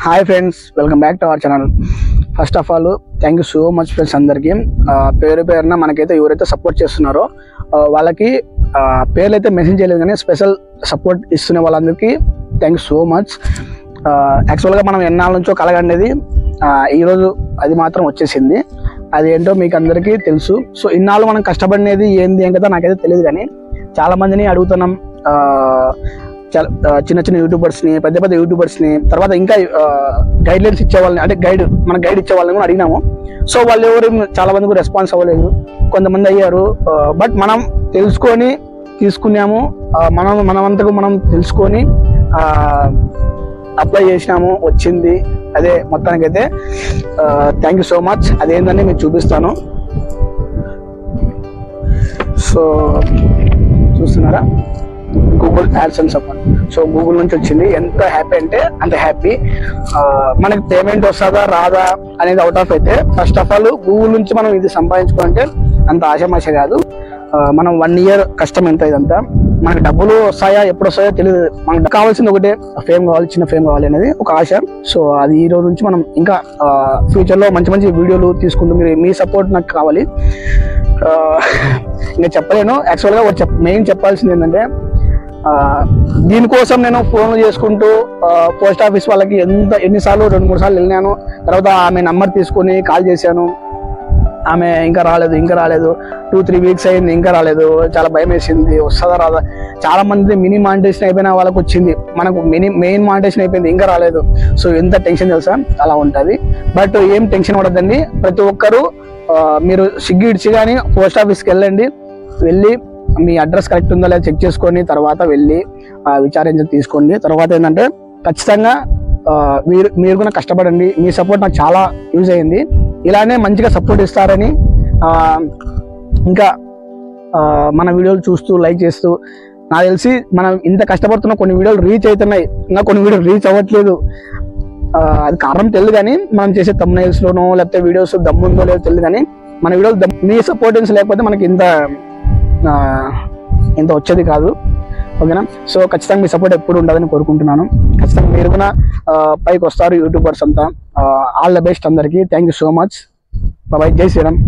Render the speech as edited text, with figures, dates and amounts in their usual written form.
Hi friends, welcome back to our channel. First of all thank you so much friends. అందరికీ పేరు పేరున మనకైతే ఎవరైతే సపోర్ట్ చేస్తున్నారో వాళ్ళకి పేర్లు అయితే మెసేజ్ చేయలేదు, కానీ స్పెషల్ సపోర్ట్ ఇస్తున్న వాళ్ళందరికీ థ్యాంక్ యూ సో మచ్. యాక్చువల్గా మనం ఎన్నాళ్ళ నుంచో కలగండేది, ఈరోజు అది మాత్రం వచ్చేసింది. అది ఏంటో మీకు అందరికీ తెలుసు. సో ఇన్నాళ్ళు మనం కష్టపడినది ఏంది ఏం కదా నాకైతే తెలియదు, కానీ చాలా మందిని అడుగుతున్నాం. చాలా చిన్న చిన్న యూట్యూబర్స్ని, పెద్ద పెద్ద యూట్యూబర్స్ని, తర్వాత ఇంకా గైడ్లైన్స్ ఇచ్చే వాళ్ళని, అంటే మన గైడ్ ఇచ్చే వాళ్ళని కూడా అడిగినాము. సో వాళ్ళు ఎవరు చాలా మందికి రెస్పాన్స్ అవ్వలేదు, కొంతమంది అయ్యారు. బట్ మనం తెలుసుకొని తీసుకున్నాము, మనమంతకు మనం తెలుసుకొని అప్లై చేసినాము, వచ్చింది. అదే మొత్తానికైతే థ్యాంక్ యూ సో మచ్. అదేంటని మీకు చూపిస్తాను. సో చూస్తున్నారా, Google AdSense support. So Google నుంచి వచ్చింది. ఎంత హ్యాపీ అంటే అంత హ్యాపీ. మనకి పేమెంట్ వస్తుందా రాదా అనేది అవుట్ ఆఫ్ అయితే, ఫస్ట్ ఆఫ్ ఆల్ గూగుల్ నుంచి మనం ఇది సంపాదించుకోవాలంటే అంత ఆశమాష కాదు. మనం 1 year కష్టం ఎంత ఇదంతా. మనకు డబ్బులు వస్తాయా ఎప్పుడు వస్తాయో తెలియదు. మనకు కావాల్సింది ఒకటే, ఫేమ్ కావాలి, చిన్న ఫేమ్ కావాలి అనేది ఒక ఆశ. సో అది ఈ రోజు నుంచి మనం ఇంకా ఫ్యూచర్లో మంచి మంచి వీడియోలు తీసుకుంటూ మీ సపోర్ట్ నాకు కావాలి. ఇంకా చెప్పలేను. యాక్చువల్గా మెయిన్ చెప్పాల్సింది ఏంటంటే, దీనికోసం నేను ఫోన్లు చేసుకుంటూ పోస్ట్ ఆఫీస్ వాళ్ళకి ఎన్నిసార్లు 2-3 సార్లు వెళ్ళినాను. తర్వాత ఆమె నంబర్ తీసుకొని కాల్ చేశాను. ఆమె ఇంకా రాలేదు 2-3 weeks అయింది, ఇంకా రాలేదు. చాలా భయం వేసింది, వస్తుందా రాదా. చాలా మంది మినీ మానిటేషన్ అయిపోయిన వాళ్ళకి వచ్చింది, మనకు మెయిన్ మానిటేషన్ అయిపోయింది, ఇంకా రాలేదు. సో ఎంత టెన్షన్ తెలుసా, అలా ఉంటుంది. బట్ ఏం టెన్షన్ పడద్దండి. ప్రతి ఒక్కరు మీరు సిగ్గు ఇడిచి కానీ పోస్ట్ ఆఫీస్కి వెళ్ళి మీ అడ్రస్ కరెక్ట్ ఉందా లేదా చెక్ చేసుకొని తర్వాత వెళ్ళి విచారించి తీసుకోండి. తర్వాత ఏంటంటే ఖచ్చితంగా మీరు కూడా కష్టపడండి. మీ సపోర్ట్ నాకు చాలా యూజ్ అయ్యింది. ఇలానే మంచిగా సపోర్ట్ ఇస్తారని, ఇంకా మన వీడియోలు చూస్తూ లైక్ చేస్తూ, నాకు తెలిసి మనం ఇంత కష్టపడుతున్న కొన్ని వీడియోలు రీచ్ అవుతున్నాయి, ఇంకా కొన్ని వీడియోలు రీచ్ అవ్వట్లేదు. అది కారణం తెలియదు, కానీ మనం చేసే థంబ్నెయిల్స్లోనో లేకపోతే వీడియోస్ దమ్ముందో లేదో తెలియదు, కానీ మన వీడియోలు మీ సపోర్టెన్స్ లేకపోతే మనకి ఇంత వచ్చేది కాదు. ఓకేనా? సో ఖచ్చితంగా మీ సపోర్ట్ ఎప్పుడు ఉండదని కోరుకుంటున్నాను. ఖచ్చితంగా మీరు కూడా పైకి వస్తారు యూట్యూబర్స్ అంతా. ఆల్ ద బెస్ట్ అందరికీ. Thank you so much. Bye. జై శ్రీరామ్.